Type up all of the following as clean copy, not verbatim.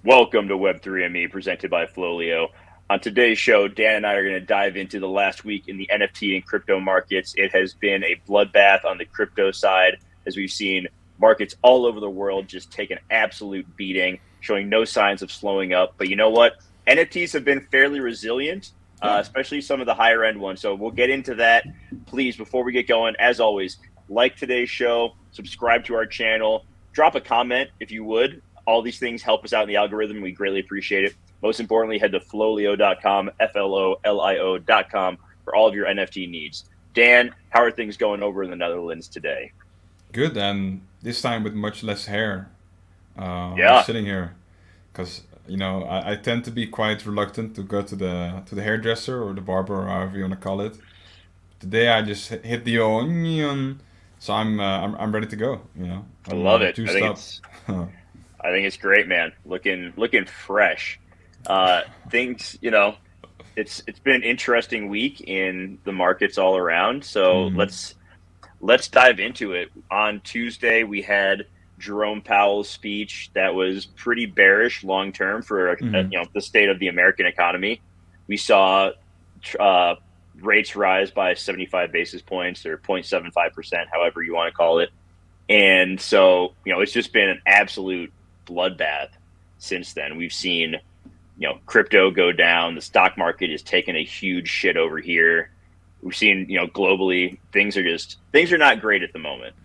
Welcome to Web3 and Me, presented by FLOLiO. On today's show, Dan and I are going to dive into the last week in the NFT and crypto markets. It has been a bloodbath on the crypto side, as we've seen markets all over the world just take an absolute beating, showing no signs of slowing up. But you know what? NFTs have been fairly resilient, Yeah. especially some of the higher end ones. So we'll get into that. Please, before we get going, as always, like today's show, subscribe to our channel, drop a comment if you would. All these things help us out in the algorithm. We greatly appreciate it. Most importantly, head to FLOLiO.com, FLOLiO.com for all of your NFT needs. Dan, how are things going over in the Netherlands today? Good, and this time with much less hair. I'm Yeah, sitting here because I tend to be quite reluctant to go to the hairdresser or the barber or however you want to call it. Today I just hit the onion, so I'm ready to go. I I'm love it. I juiced think up. it's I think it's great, man. Looking fresh. Things, it's been an interesting week in the markets all around. So Mm, let's dive into it. On Tuesday, we had Jerome Powell's speech that was pretty bearish long term for mm, the state of the American economy. We saw uh, rates rise by 75 basis points or 0.75%, however you want to call it. And so, it's just been an absolute bloodbath since then. We've seen, crypto go down. The stock market is taking a huge shit over here. We've seen, globally, things are not great at the moment.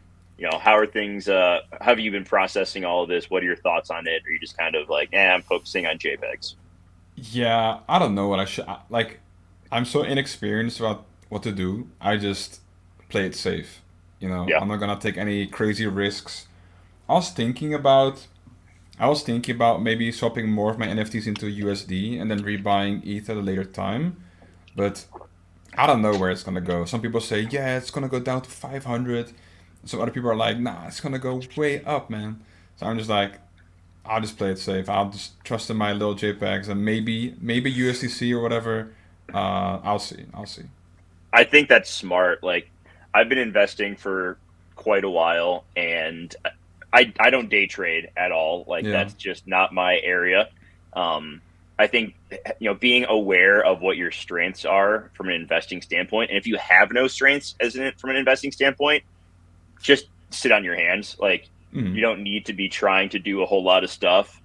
How are things? How have you been processing all of this? What are your thoughts on it? Or are you just kind of like, I'm focusing on JPEGs? yeah, I don't know what I should like. I'm so inexperienced about what to do. I just play it safe. Yeah. I'm not gonna take any crazy risks. I was thinking about I was thinking about maybe swapping more of my NFTs into USD and then rebuying ETH at a later time, but I don't know where it's gonna go. Some people say, yeah, it's gonna go down to 500. Some other people are like, nah, it's gonna go way up, man. So I'm just like, I'll just play it safe. I'll just trust in my little JPEGs and maybe USDC or whatever. I'll see. I'll see. I think that's smart. Like, I've been investing for quite a while, and I don't day trade at all. Like, Yeah. that's just not my area. Um, I think being aware of what your strengths are from an investing standpoint, and if you have no strengths from an investing standpoint, just sit on your hands. Like, Mm. you don't need to be trying to do a whole lot of stuff.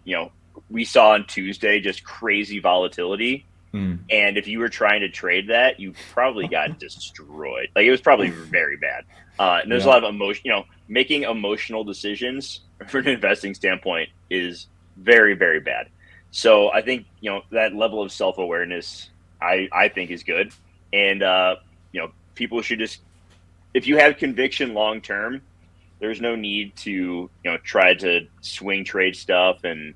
We saw on Tuesday just crazy volatility, Mm. and if you were trying to trade that, you probably got destroyed. Like, it was probably very bad. And there's a Yeah. lot of emotion. Making emotional decisions from an investing standpoint is very, very bad. So I think that level of self awareness, I think, is good. And people should just, if you have conviction long term, there's no need to try to swing trade stuff and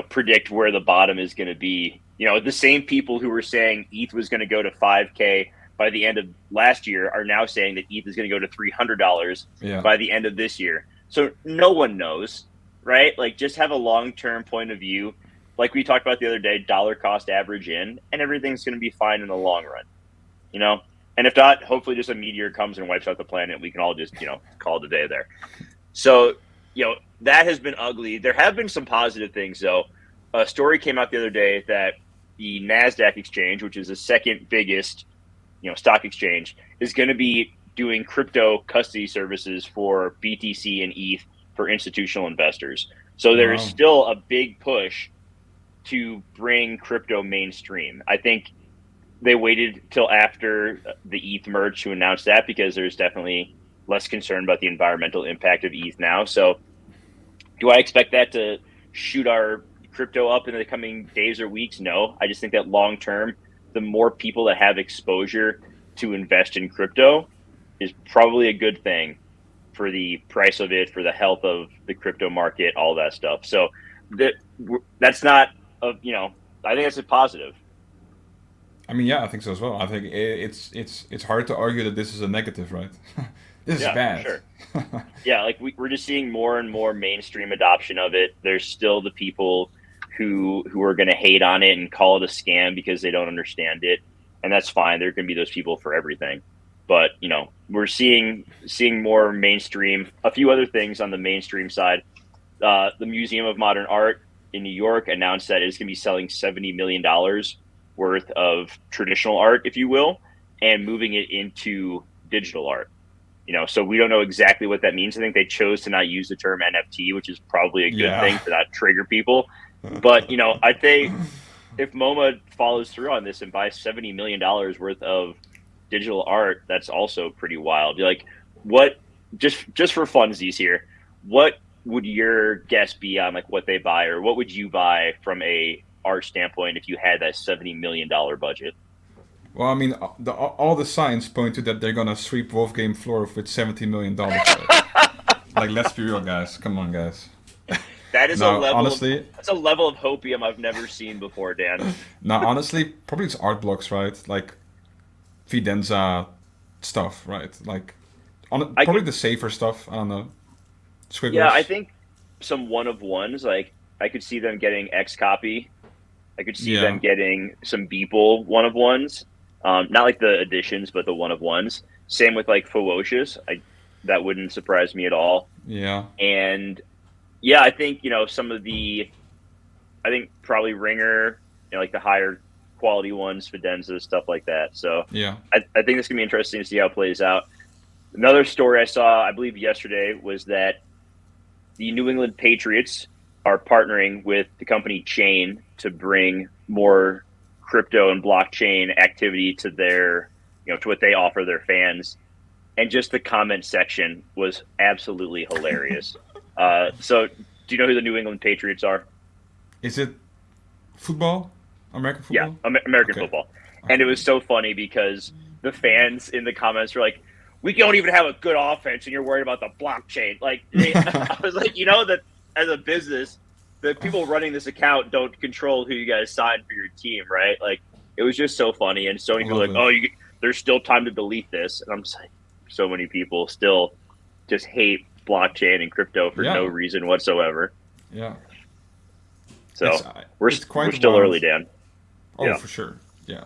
predict where the bottom is going to be. The same people who were saying ETH was going to go to 5K by the end of last year are now saying that ETH is going to go to $300 Yeah. by the end of this year. So no one knows, right? Like, just have a long-term point of view. Like we talked about the other day, dollar cost average in, and everything's going to be fine in the long run, you know? And if not, hopefully just a meteor comes and wipes out the planet. We can all just, call it a day there. So, that has been ugly. There have been some positive things, though. A story came out the other day that the NASDAQ exchange, which is the second biggest, stock exchange, is going to be doing crypto custody services for BTC and ETH for institutional investors. So there is Wow. still a big push to bring crypto mainstream. I think they waited till after the ETH merge to announce that because there's definitely less concern about the environmental impact of ETH now. So do I expect that to shoot our crypto up in the coming days or weeks? No. I just think that long term, the more people that have exposure to invest in crypto is probably a good thing for the price of it, for the health of the crypto market, all that stuff. So that that's not I think that's a positive. I mean, yeah, I think so as well. I think it's hard to argue that this is a negative, right? This is Yeah, for bad. sure. Yeah, like we're just seeing more and more mainstream adoption of it. There's still the people who are going to hate on it and call it a scam because they don't understand it, and that's fine. There can be those people for everything, but we're seeing more mainstream. A few other things on the mainstream side. The Museum of Modern Art. in New York announced that it's going to be selling $70 million worth of traditional art, if you will, and moving it into digital art. So we don't know exactly what that means. I think they chose to not use the term NFT, which is probably a good thing to not trigger people. But I'd say if MoMA follows through on this and buys $70 million worth of digital art, that's also pretty wild. Like, what? Just for funsies here, what would your guess be on like what they buy, or what would you buy from a art standpoint if you had that $70 million budget? Well, I mean, all the signs point to that they're gonna sweep Wolfgame floor with $70 million. Right? Like, let's be real, guys. Come on, guys. That is a Now, level of honestly, that's a level of hopium I've never seen before, Dan. probably it's art blocks, right? Like Fidenza stuff, right? Like, I probably could, the safer stuff. I don't know, yeah, I squiggles. think some one of ones. Like, I could see them getting X copy. I could see them Yeah, getting some Beeple one of ones. Not like the editions, but the one of ones. Same with like Ferocious. That wouldn't surprise me at all. yeah, And yeah, I think some of the, I think probably Ringer, like the higher quality ones, Fidenza, stuff like that. So yeah. I think it's gonna be interesting to see how it plays out. Another story I saw, I believe yesterday, was that the New England Patriots are partnering with the company Chain to bring more crypto and blockchain activity to their, to what they offer their fans. And just the comment section was absolutely hilarious. So, do you know who the New England Patriots are? Is it football? American Yeah, football? American Okay, football. And okay. it was so funny because the fans in the comments were like, "We don't even have a good offense, and you're worried about the blockchain." Like, I was like, that as a business, the people running this account don't control who you guys sign for your team, right? Like, it was just so funny, and so I many people were love like, it. "Oh, there's still time to delete this," and I'm just like, so many people still just hate blockchain and crypto for no Yeah, reason whatsoever. yeah. So we're It's we're quite still wild. early, Dan. Oh, Yeah. for sure. Yeah.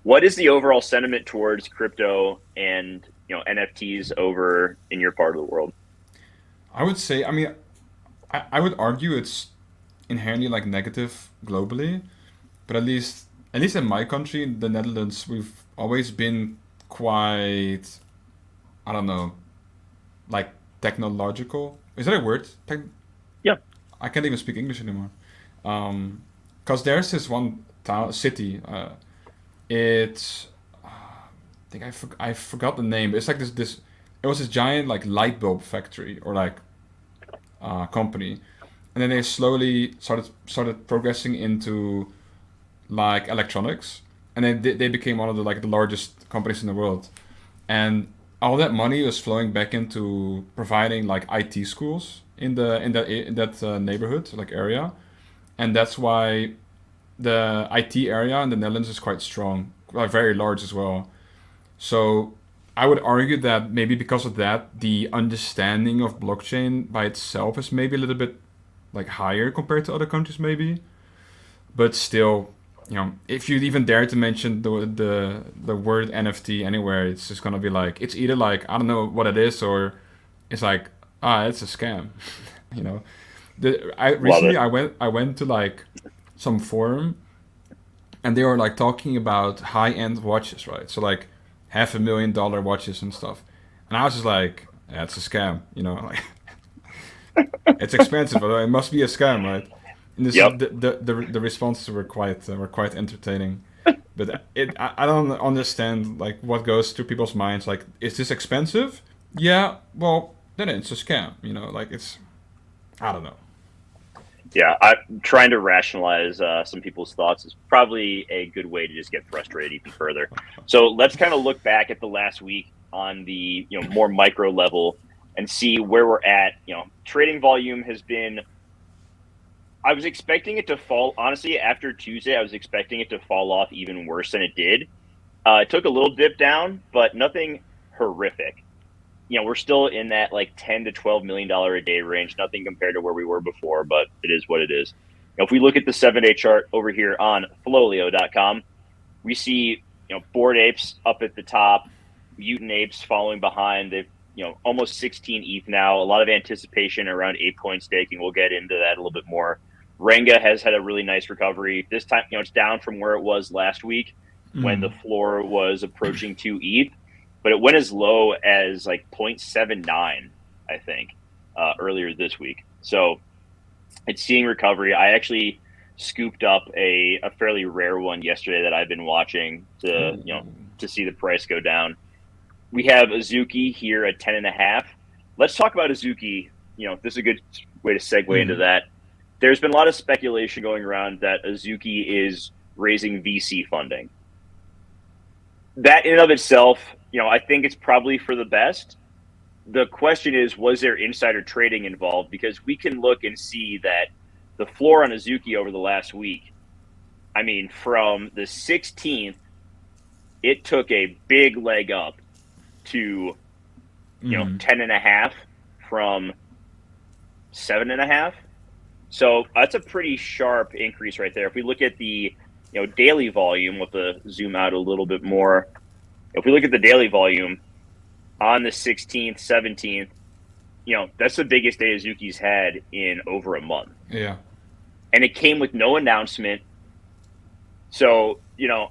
What is the overall sentiment towards crypto and NFTs over in your part of the world? I would say, I mean, I would argue it's inherently like negative globally, but at least in my country, the Netherlands, we've always been quite, I don't know, like technological. Is that a word? Yeah. I can't even speak English anymore. Because there's this one town, city. It's I think I forgot the name. It's like this. It was this giant like light bulb factory or like company, and then they slowly started progressing into like electronics, and then they became one of the largest companies in the world, and all that money was flowing back into providing like IT schools in that neighborhood like area, and that's why the IT area in the Netherlands is quite strong, very large as well. So I would argue that maybe because of that, the understanding of blockchain by itself is maybe a little bit like higher compared to other countries, maybe. But still, if you even dare to mention the word NFT anywhere, it's just gonna be like it's either like I don't know what it is, or it's like it's a scam. you know, I Love recently it. I went to like some forum, and they were like talking about high end watches, right? So like $500,000 watches and stuff, and I was just like, yeah, it's a scam, like it's expensive, although it must be a scam, right? And this is Yep. the responses were quite entertaining, but I don't understand like what goes through people's minds. Like, is this expensive? Yeah, well then it's a scam, like it's I don't know. Yeah. I'm trying to rationalize some people's thoughts is probably a good way to just get frustrated even further. So let's kind of look back at the last week on the more micro level and see where we're at. Trading volume has been. I was expecting it to fall. Honestly, after Tuesday, I was expecting it to fall off even worse than it did. It took a little dip down, but nothing horrific. We're still in that like $10 to $12 million a day range. Nothing compared to where we were before, but it is what it is. If we look at the 7-day chart over here on FLOLiO.com, we see Bored Apes up at the top, Mutant Apes following behind. They've almost 16 ETH now. A lot of anticipation around 8 coin staking. We'll get into that a little bit more. Renga has had a really nice recovery. This time, it's down from where it was last week when the Mm. floor was approaching 2 ETH, but it went as low as like 0.79, I think, earlier this week. So it's seeing recovery. I actually scooped up a fairly rare one yesterday that I've been watching to see the price go down. We have Azuki here at 10.5. Let's talk about Azuki. This is a good way to segue into that. There's been a lot of speculation going around that Azuki is raising VC funding. That in and of itself, I think it's probably for the best. The question is, was there insider trading involved? Because we can look and see that the floor on Azuki over the last week, I mean, from the 16th, it took a big leg up to, 10.5 from 7.5. So that's a pretty sharp increase right there. If we look at the daily volume, we'll have to zoom out a little bit more. If we look at the daily volume on the 16th, 17th, that's the biggest day Azuki's had in over a month. Yeah. And it came with no announcement. So,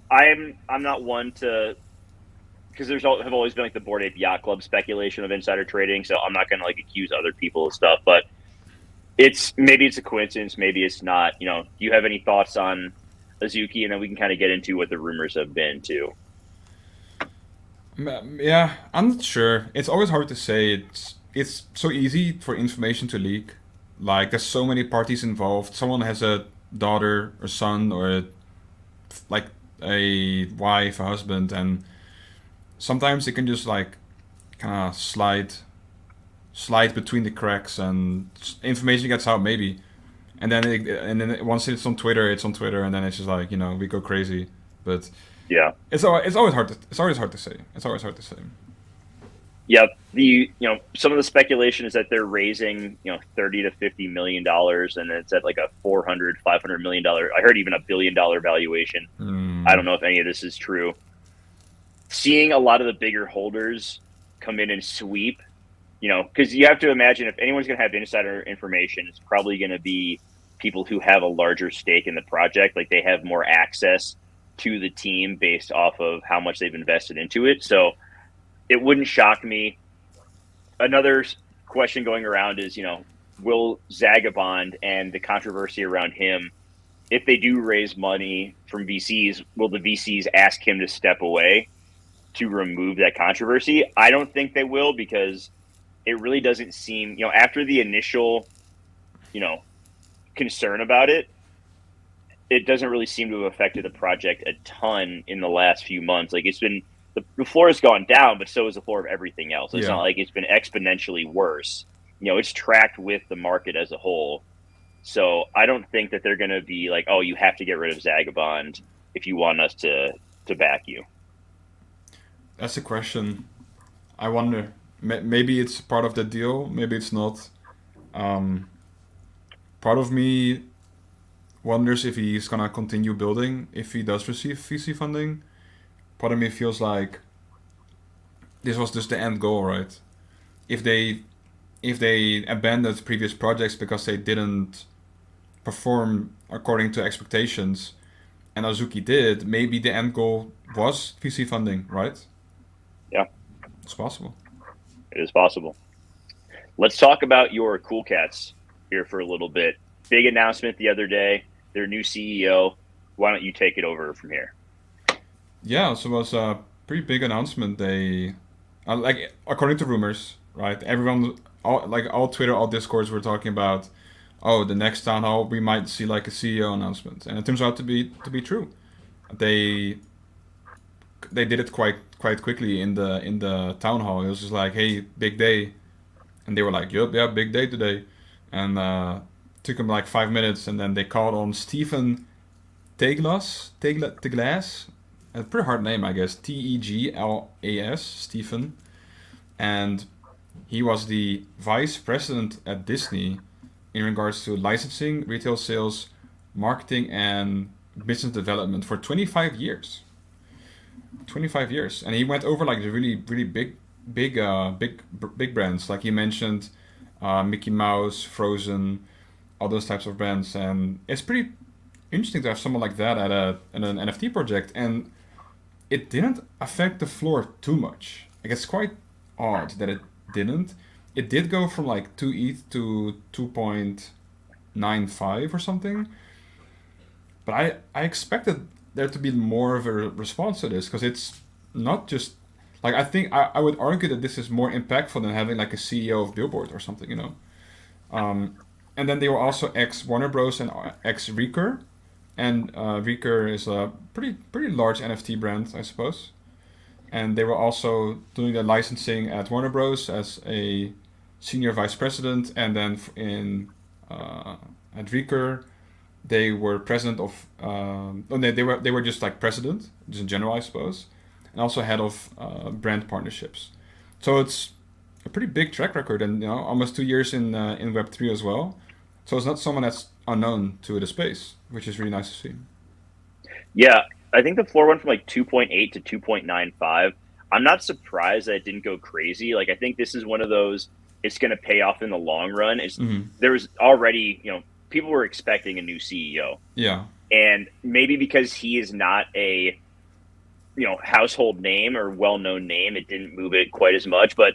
I'm not one to, because have always been like the Bored Ape Yacht Club speculation of insider trading. So I'm not going to accuse other people of stuff, but maybe it's a coincidence, maybe it's not. Do you have any thoughts on Azuki? And then we can kind of get into what the rumors have been too. Yeah, I'm not sure. It's always hard to say. It's so easy for information to leak. Like there's so many parties involved. Someone has a daughter or son or a wife, a husband, and sometimes it can just kind of slide between the cracks, and information gets out maybe, and then once it's on Twitter, and then it's just we go crazy. But yeah, it's always hard to say. It's always hard to say. Yeah, some of the speculation is that they're raising $30 to $50 million, and it's at like a $400-500 million. I heard even $1 billion valuation. I don't know if any of this is true. Seeing a lot of the bigger holders come in and sweep, because you have to imagine if anyone's going to have insider information, it's probably going to be people who have a larger stake in the project. Like they have more access to the team based off of how much they've invested into it. So it wouldn't shock me. Another question going around is, will Zagabond and the controversy around him, if they do raise money from VCs, will the VCs ask him to step away to remove that controversy? I don't think they will, because it really doesn't seem, after the initial, concern about it, it doesn't really seem to have affected the project a ton in the last few months. Like it's been, the floor has gone down, but so is the floor of everything else. It's not like it's been exponentially worse. It's tracked with the market as a whole. So I don't think that they're going to be like, oh, you have to get rid of Zagabond if you want us to back you. That's a question. I wonder. Maybe it's part of the deal. Maybe it's not. Part of me wonders if he's gonna continue building if he does receive VC funding. Part of me feels like this was just the end goal, right? If they abandoned previous projects because they didn't perform according to expectations, and Azuki did, maybe the end goal was VC funding, right? Yeah, it's possible. It is possible. Let's talk about your Cool Cats here for a little bit. Big announcement the other day. Their new CEO. Why don't you take it over from here? Yeah, so it was a pretty big announcement. They, according to rumors, right? Everyone, all Twitter, all Discords were talking about, oh, the next town hall we might see a CEO announcement, and it turns out to be true. They did it quite quickly in the town hall. It was just like, hey, big day, and they were like, yup, yeah, big day today, and took them 5 minutes, and then they called on Stephen Teglas, a pretty hard name, I guess, Teglas, Stephen, and he was the vice president at Disney in regards to licensing, retail sales, marketing, and business development for 25 years. 25 years, and he went over the really big brands, like he mentioned, Mickey Mouse, Frozen, all those types of brands, and it's pretty interesting to have someone like that at an NFT project, and it didn't affect the floor too much. Like it's quite odd that it didn't. It did go from like 2 ETH to 2.95 or something, but I expected there to be more of a response to this because it's not just like I think I would argue that this is more impactful than having like a CEO of Billboard or something, you know. Um, and then they were also ex Warner Bros and ex Recur, and Recur is a pretty large NFT brand, I suppose. And they were also doing the licensing at Warner Bros as a senior vice president, and then in at Recur they were president of no, they were just like president, just in general, I suppose, and also head of brand partnerships. So it's a pretty big track record, and you know, almost 2 years in Web3 as well. So it's not someone that's unknown to the space, which is really nice to see. Yeah, I think the floor went from like 2.8 to 2.95. I'm not surprised that it didn't go crazy. Like I think this is one of those it's going to pay off in the long run. It's Mm-hmm. there was already, people were expecting a new CEO. Yeah, And maybe because he is not a, household name or well-known name, it didn't move it quite as much, but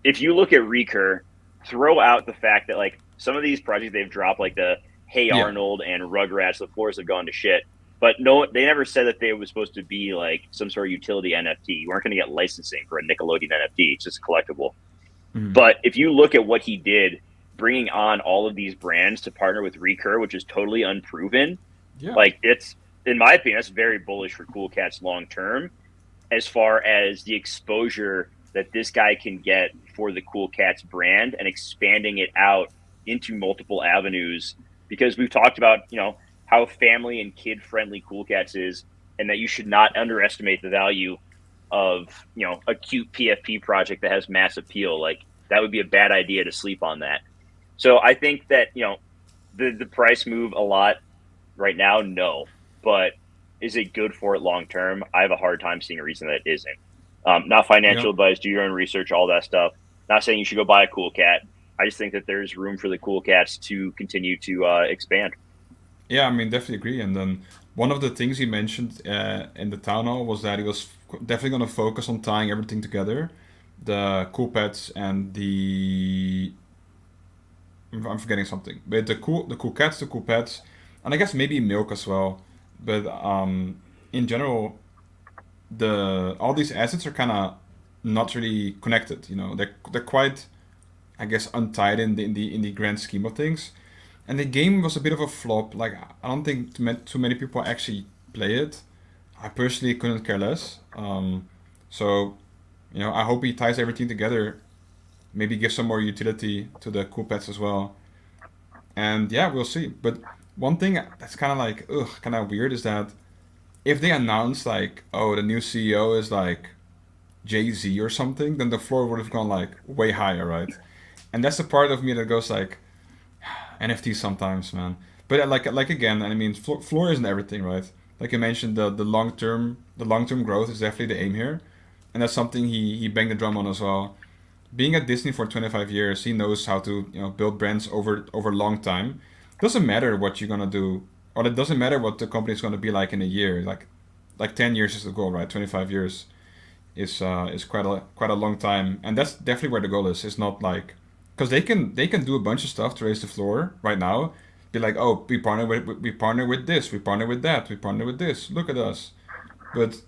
if you look at Recur, throw out the fact that like some of these projects they've dropped, like the Hey yeah, Arnold and Rugrats, the floors have gone to shit. But no, they never said that they were supposed to be like some sort of utility NFT. You weren't going to get licensing for a Nickelodeon NFT. It's just a collectible. mm-hmm. But if you look at what he did, bringing on all of these brands to partner with Recur, which is totally unproven, Yeah, like it's, in my opinion, that's very bullish for Cool Cats long term, as far as the exposure that this guy can get for the Cool Cats brand and expanding it out into multiple avenues. Because we've talked about, how family and kid friendly Cool Cats is, and that you should not underestimate the value of, a cute PFP project that has mass appeal. Like that would be a bad idea to sleep on that. So I think that, the price move a lot right now, no. But is it good for it long term? I have a hard time seeing a reason that it isn't. Not yeah. financial advice, do your own research, all that stuff. Not saying you should go buy a Cool Cat. I just think that there's room for the Cool Cats to continue to expand. Yeah, I mean, definitely agree. And then one of the things he mentioned in the town hall was that he was definitely going to focus on tying everything together, the cool pets and the I'm forgetting something, but the cool cats, the cool pets, and I guess maybe milk as well. But in general, the all these assets are kind of not really connected. You know, they're quite, I guess, untied in the grand scheme of things. And the game was a bit of a flop. Like I don't think too many people actually play it. I personally couldn't care less. So I hope he ties everything together. Maybe give some more utility to the cool pets as well. And yeah, we'll see. But one thing that's kind of like kind of weird is that if they announce like, oh, the new CEO is like Jay-Z or something, then the floor would have gone like way higher, right? And that's the part of me that goes like, NFTs sometimes, man. But like again, I mean, floor isn't everything, right? Like you mentioned, the long term growth is definitely the aim here, and that's something he banged the drum on as well. Being at Disney for 25 years, he knows how to build brands over a long time. Doesn't matter what you're gonna do, or it doesn't matter what the company is gonna be like in a year. Like 10 years is the goal, right? 25 years is quite a long time, and that's definitely where the goal is. It's not like because they can do a bunch of stuff to raise the floor right now. Be like, oh, we partner with this, we partner with that, we partner with this. Look at us, but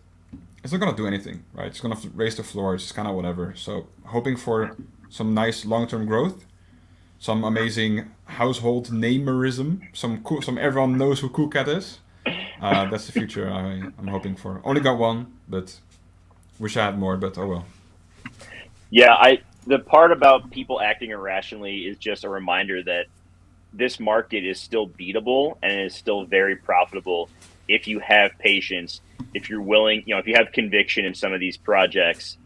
it's not gonna do anything, right? It's gonna raise the floor. It's just kind of whatever. So hoping for some nice long term growth, some amazing household namerism, some everyone knows who Cool Cat is. That's the future I'm hoping for. Only got one, but wish I had more. But oh well. Yeah, the part about people acting irrationally is just a reminder that this market is still beatable and is still very profitable if you have patience, if you're willing, if you have conviction in some of these projects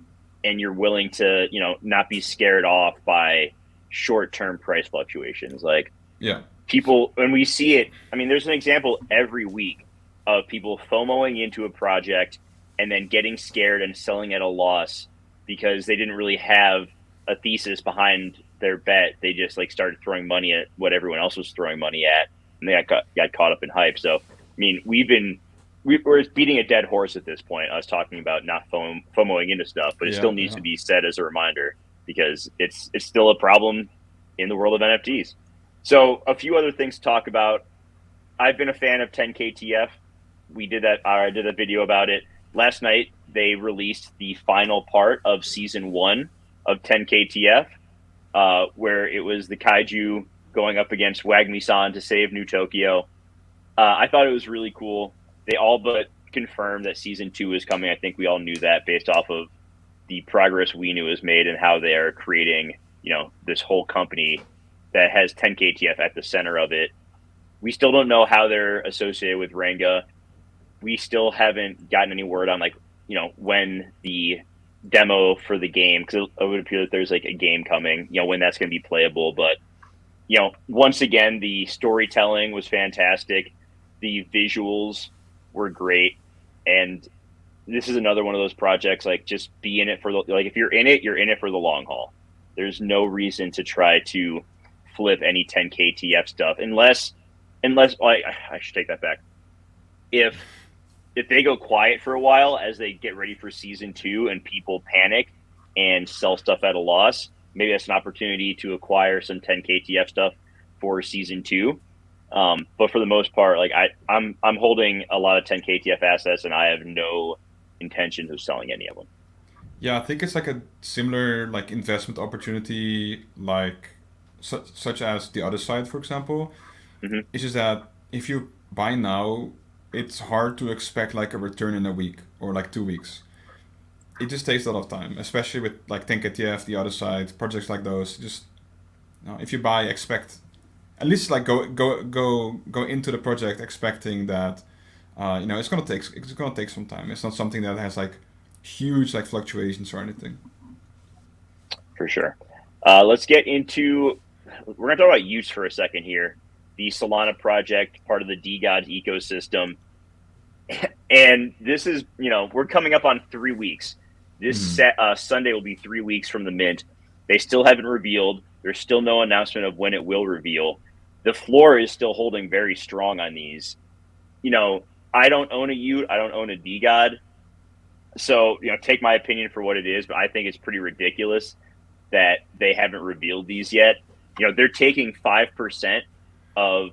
and you're willing to, not be scared off by short-term price fluctuations. Like Yeah. people, when we see it, I mean, there's an example every week of people FOMOing into a project and then getting scared and selling at a loss because they didn't really have a thesis behind their bet. They just like started throwing money at what everyone else was throwing money at, and they got caught up in hype. So, I mean, we're beating a dead horse at this point. I was talking about not FOMOing into stuff, but it Yeah, still needs yeah. to be said as a reminder because it's still a problem in the world of NFTs. So, a few other things to talk about. I've been a fan of 10KTF. We did that. I did a video about it last night. They released the final part of season 1 of 10KTF, where it was the kaiju going up against Wagmi-san to save New Tokyo. I thought it was really cool. They all but confirmed that season 2 is coming. I think we all knew that based off of the progress we knew was made and how they are creating, this whole company that has 10KTF at the center of it. We still don't know how they're associated with Ranga. We still haven't gotten any word on when the demo for the game, because it would appear that there's like a game coming, when that's going to be playable. But once again, the storytelling was fantastic. The visuals were great. And this is another one of those projects, like, just be in it for if you're in it, you're in it for the long haul. There's no reason to try to flip any 10KTF stuff unless I should take that back. If they go quiet for a while as they get ready for season 2 and people panic and sell stuff at a loss, maybe that's an opportunity to acquire some 10KTF stuff for season 2. But for the most part, I'm holding a lot of 10KTF assets, and I have no intentions of selling any of them. Yeah, I think it's like a similar like investment opportunity, like such as the other side, for example. Mm-hmm. It's just that if you buy now, it's hard to expect like a return in a week or like 2 weeks. It just takes a lot of time, especially with like Think ETF, the other side, projects like those. Just if you buy, expect at least like go into the project expecting that it's gonna take some time. It's not something that has like huge like fluctuations or anything. For sure. Let's get into. We're going to talk about use for a second here. The Solana project, part of the DeGods ecosystem. And this is, we're coming up on 3 weeks. This Sunday will be 3 weeks from the mint. They still haven't revealed. There's still no announcement of when it will reveal. The floor is still holding very strong on these. I don't own a Ute. I don't own a DeGod. So, take my opinion for what it is, but I think it's pretty ridiculous that they haven't revealed these yet. They're taking 5%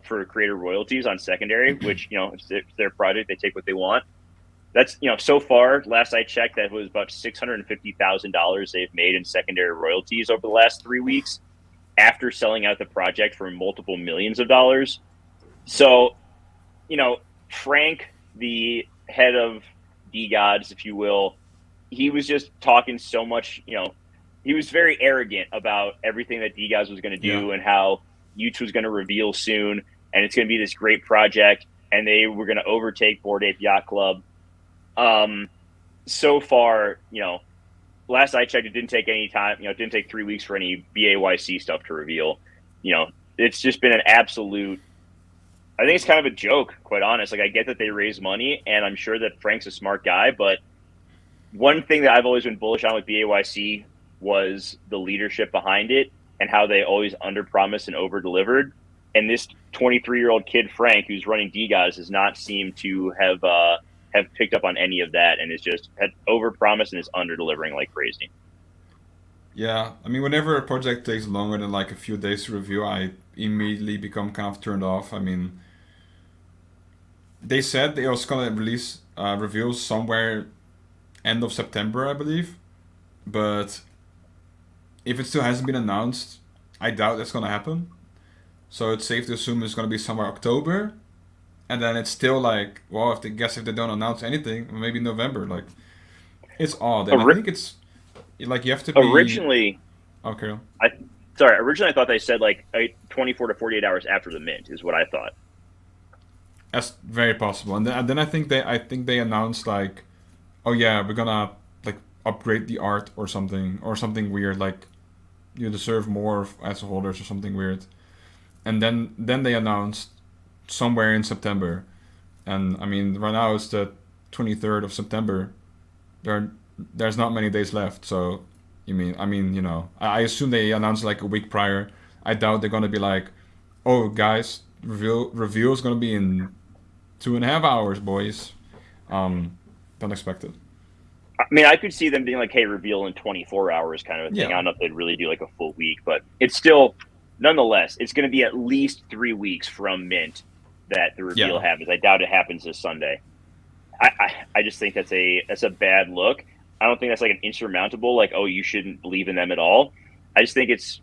for creator royalties on secondary, which, it's their project. They take what they want. That's, so far, last I checked, that was about $650,000 they've made in secondary royalties over the last 3 weeks after selling out the project for multiple millions of dollars. So, Frank, the head of DeGods, if you will, he was just talking so much, he was very arrogant about everything that DeGods was going to do and how Utes was going to reveal soon, and it's going to be this great project, and they were going to overtake Bored Ape Yacht Club. So far, last I checked, it didn't take any time. It didn't take 3 weeks for any BAYC stuff to reveal. It's just been an absolute. I think it's kind of a joke, quite honest. Like, I get that they raise money, and I'm sure that Frank's a smart guy, but one thing that I've always been bullish on with BAYC was the leadership behind it and how they always underpromised and over-delivered. And this 23-year-old kid, Frank, who's running DeGods, does not seem to have picked up on any of that, and is just had overpromised and is under-delivering like crazy. Yeah, I mean, whenever a project takes longer than like a few days to review, I immediately become kind of turned off. I mean, they said they was gonna release reveals somewhere end of September, I believe, but if it still hasn't been announced, I doubt that's gonna happen. So it's safe to assume it's gonna be somewhere October, and then it's still like, well, if they don't announce anything, maybe November. Like, it's odd, and I think it's like you have to be originally. Okay. Originally I thought they said like 24 to 48 hours after the mint is what I thought. That's very possible, and then I think they announced like, oh yeah, we're gonna like upgrade the art or something weird, like you deserve more as holders or something weird, and then they announced somewhere in September, and I mean right now it's the 23rd of September. There's not many days left, so You mean? I mean, I assume they announced like a week prior. I doubt they're gonna be like, "Oh, guys, reveal is gonna be in 2.5 hours, boys." Don't expect it. I mean, I could see them being like, "Hey, reveal in 24 hours," kind of a thing. I Yeah, don't know if they'd really do like a full week, but it's still, nonetheless, it's going to be at least 3 weeks from mint that the reveal yeah, happens. I doubt it happens this Sunday. I just think that's a bad look. I don't think that's like an insurmountable, like, oh, you shouldn't believe in them at all. I just think it's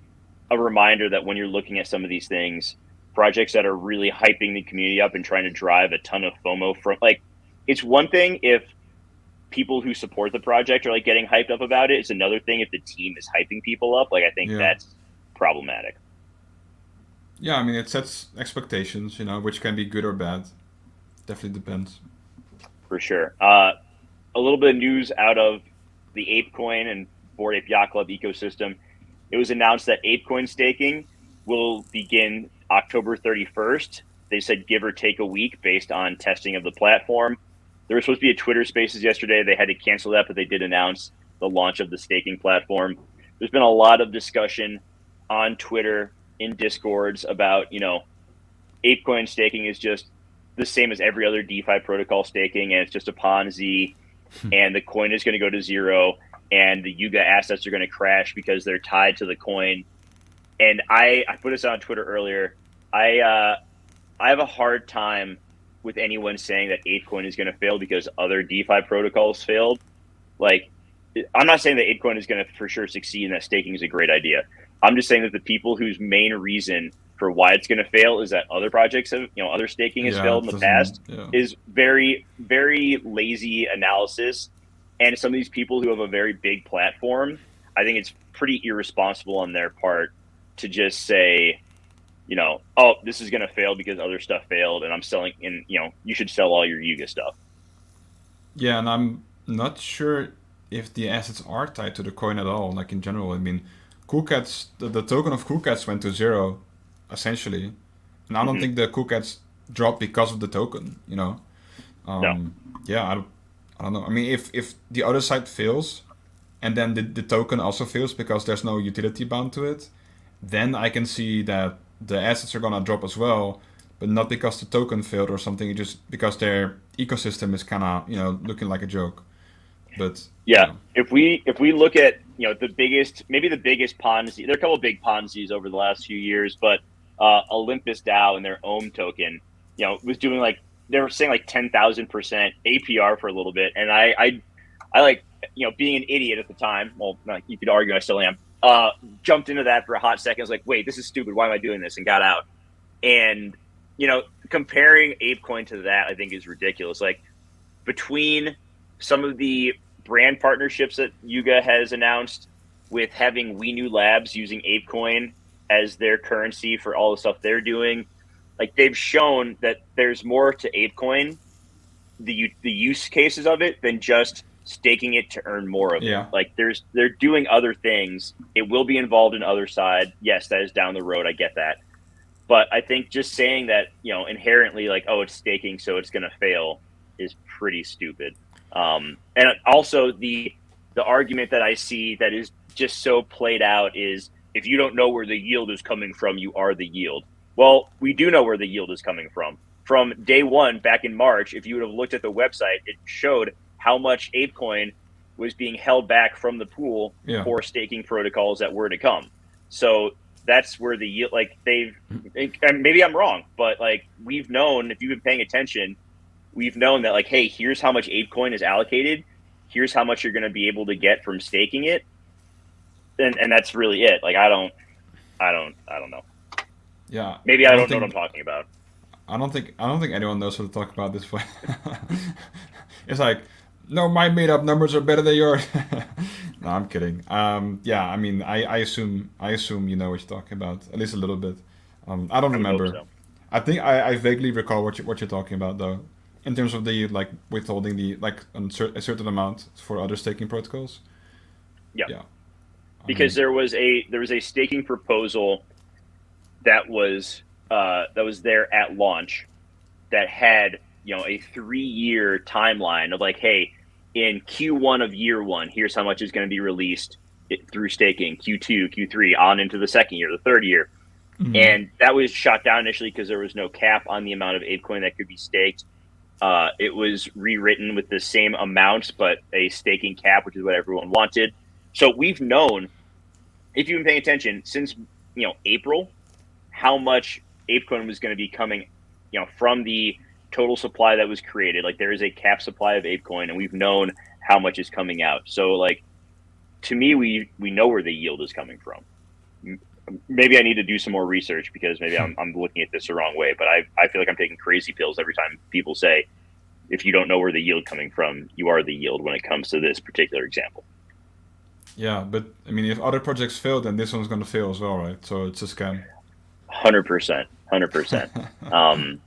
a reminder that when you're looking at some of these things, projects that are really hyping the community up and trying to drive a ton of FOMO from, like, it's one thing if people who support the project are like getting hyped up about it. It's another thing if the team is hyping people up. Like, I think yeah, that's problematic yeah. I mean, it sets expectations, which can be good or bad. Definitely depends. for sure. A little bit of news out of the ApeCoin and Bored Ape Yacht Club ecosystem. It was announced that ApeCoin staking will begin October 31st. They said give or take a week based on testing of the platform. There was supposed to be a Twitter Spaces yesterday. They had to cancel that, but they did announce the launch of the staking platform. There's been a lot of discussion on Twitter, in Discords about, ApeCoin staking is just the same as every other DeFi protocol staking, and it's just a Ponzi, and the coin is going to go to zero, and the Yuga assets are going to crash because they're tied to the coin. And I put this on Twitter earlier. I have a hard time with anyone saying that ApeCoin is going to fail because other DeFi protocols failed. Like, I'm not saying that ApeCoin is going to for sure succeed and that staking is a great idea. I'm just saying that the people whose main reason for why it's going to fail is that other projects have, other staking has Yeah, failed it in the doesn't. past Yeah, is very, very lazy analysis. And some of these people who have a very big platform, I think it's pretty irresponsible on their part to just say, oh, this is going to fail because other stuff failed and I'm selling, and, you should sell all your Yuga stuff. yeah, and I'm not sure if the assets are tied to the coin at all. Like in general, I mean, Cool Cats, the token of Cool Cats went to zero, essentially, and I don't Mm-hmm. think the Cool Cats dropped because of the token. No. Yeah, I don't know. I mean, if the other side fails, and then the token also fails because there's no utility bound to it, then I can see that the assets are gonna drop as well, but not because the token failed or something, just because their ecosystem is kind of looking like a joke. But Yeah. yeah, If we look at, the biggest, maybe the biggest Ponzi, there are a couple of big Ponzi's over the last few years, but Olympus DAO and their own token, was doing like, they were saying like 10,000% APR for a little bit. And I like, being an idiot at the time, well, you could argue I still am, jumped into that for a hot second. I was like, wait, this is stupid. Why am I doing this? And got out. And, comparing ApeCoin to that, I think is ridiculous. Like, between some of the brand partnerships that Yuga has announced with having We New Labs using ApeCoin as their currency for all the stuff they're doing, like, they've shown that there's more to ApeCoin, the use cases of it, than just staking it to earn more of it. yeah, Like, they're doing other things. It will be involved in other side. Yes, that is down the road. I get that. But I think just saying that, inherently, like, oh, it's staking, so it's going to fail, is pretty stupid. And also the argument that I see that is just so played out is, if you don't know where the yield is coming from, you are the yield. Well, we do know where the yield is coming from. From day one, back in March, if you would have looked at the website, it showed how much ApeCoin was being held back from the pool yeah, for staking protocols that were to come. So that's where the yield, like, and maybe I'm wrong, but like, we've known, if you've been paying attention, we've known that, like, hey, here's how much ApeCoin is allocated. Here's how much you're going to be able to get from staking it. And that's really it. Like, I don't know. yeah. Maybe I don't know what I'm talking about. I don't think anyone knows what to talk about this way. It's like, no, my made up numbers are better than yours. No, I'm kidding. Yeah, I mean, I assume you know what you're talking about, at least a little bit. I don't I would hope remember. so. I think I vaguely recall what you're talking about though, in terms of the like withholding the like a certain amount for other staking protocols. Yeah, Yeah, I because mean, there was a staking proposal that was there at launch, that had, a 3-year timeline of, like, hey, in Q1 of year one, here's how much is going to be released. through staking, Q2, Q3, on into the second year, the third year. Mhm. And that was shot down initially because there was no cap on the amount of ApeCoin that could be staked. It was rewritten with the same amounts, but a staking cap, which is what everyone wanted. So we've known, if you've been paying attention, since April, how much ApeCoin was going to be coming, from the total supply that was created. Like, there is a cap supply of ApeCoin, and we've known how much is coming out. So, like, to me, we know where the yield is coming from. Maybe I need to do some more research because maybe I'm looking at this the wrong way. But I feel like I'm taking crazy pills every time people say, if you don't know where the yield coming from, you are the yield when it comes to this particular example. Yeah, but I mean, if other projects fail, then this one's gonna fail as well, right? So it's a scam. 100%, 100%.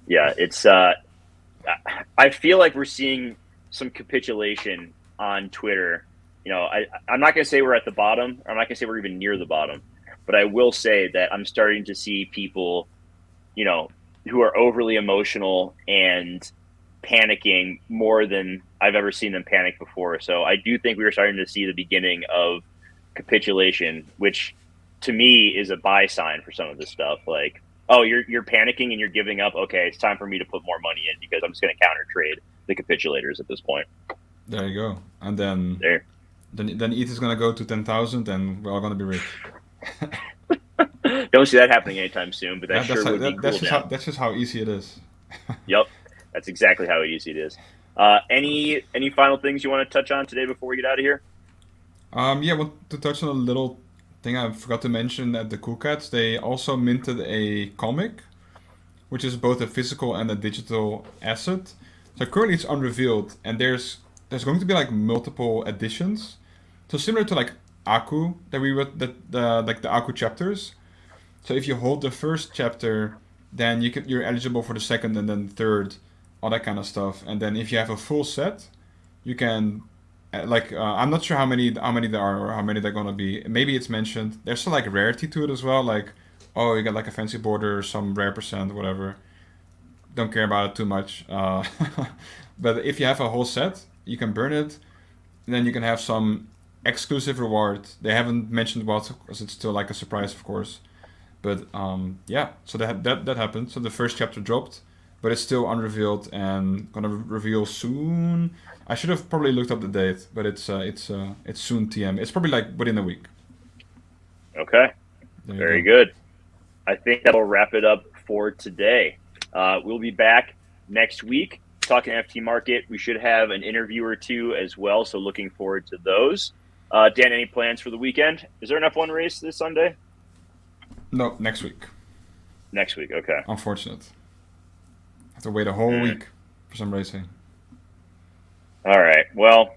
Yeah, it's. I feel like we're seeing some capitulation on Twitter. I'm not going to say we're at the bottom. I'm not going to say we're even near the bottom, but I will say that I'm starting to see people, who are overly emotional and panicking more than I've ever seen them panic before. So I do think we are starting to see the beginning of capitulation, which to me is a buy sign for some of this stuff. Like, oh, you're panicking and you're giving up. Okay, it's time for me to put more money in because I'm just going to counter trade the capitulators at this point. There you go. And then There. then ETH is gonna go to 10,000, and we're all gonna be rich. Don't see that happening anytime soon, but that Yeah, sure would be cool. that's just how easy it is. Yep, that's exactly how easy it is. Any final things you want to touch on today before we get out of here? Yeah, I want to touch on a little thing I forgot to mention at the Cool Cats. They also minted a comic, which is both a physical and a digital asset. So currently it's unrevealed, and there's going to be like multiple editions. So similar to like Aku that we read, like the Aku chapters. So if you hold the first chapter, then you're eligible for the second and then third, all that kind of stuff. And then if you have a full set, you can I'm not sure how many there are or how many they're gonna be. Maybe it's mentioned. There's still like rarity to it as well. Like, oh, you got like a fancy border, some rare percent, whatever. Don't care about it too much. But if you have a whole set, you can burn it. And then you can have some exclusive reward. They haven't mentioned what because it's still like a surprise, of course. But yeah, so that happened. So the first chapter dropped, but it's still unrevealed and gonna reveal soon. I should have probably looked up the date, but it's soon TM. It's probably like within a week. Okay, There you very go. good. I think that'll wrap it up for today. We'll be back next week talking NFT market. We should have an interview or two as well, so looking forward to those. Dan, any plans for the weekend? Is there an F1 race this Sunday? No, next week. Next week, okay. Unfortunate. Have to wait a whole week for some racing. All right. Well,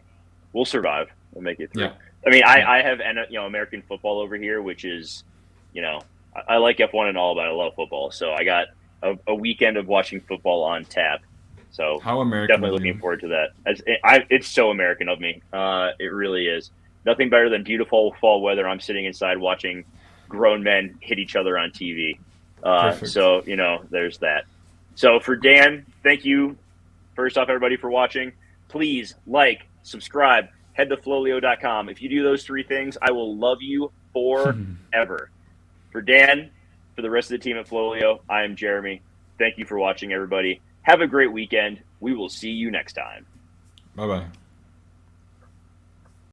we'll survive. We'll make it through. Yeah. I mean, I have American football over here, which is, I like F1 and all, but I love football. So I got a weekend of watching football on tap. So How American definitely of you. looking forward to that. It's so American of me. It really is. Nothing better than beautiful fall weather. I'm sitting inside watching grown men hit each other on TV. Perfect. So, there's that. So for Dan, thank you, first off, everybody, for watching. Please like, subscribe, head to FLOLiO.com. If you do those three things, I will love you forever. For Dan, for the rest of the team at FLOLiO, I am Jeremy. Thank you for watching, everybody. Have a great weekend. We will see you next time. Bye bye.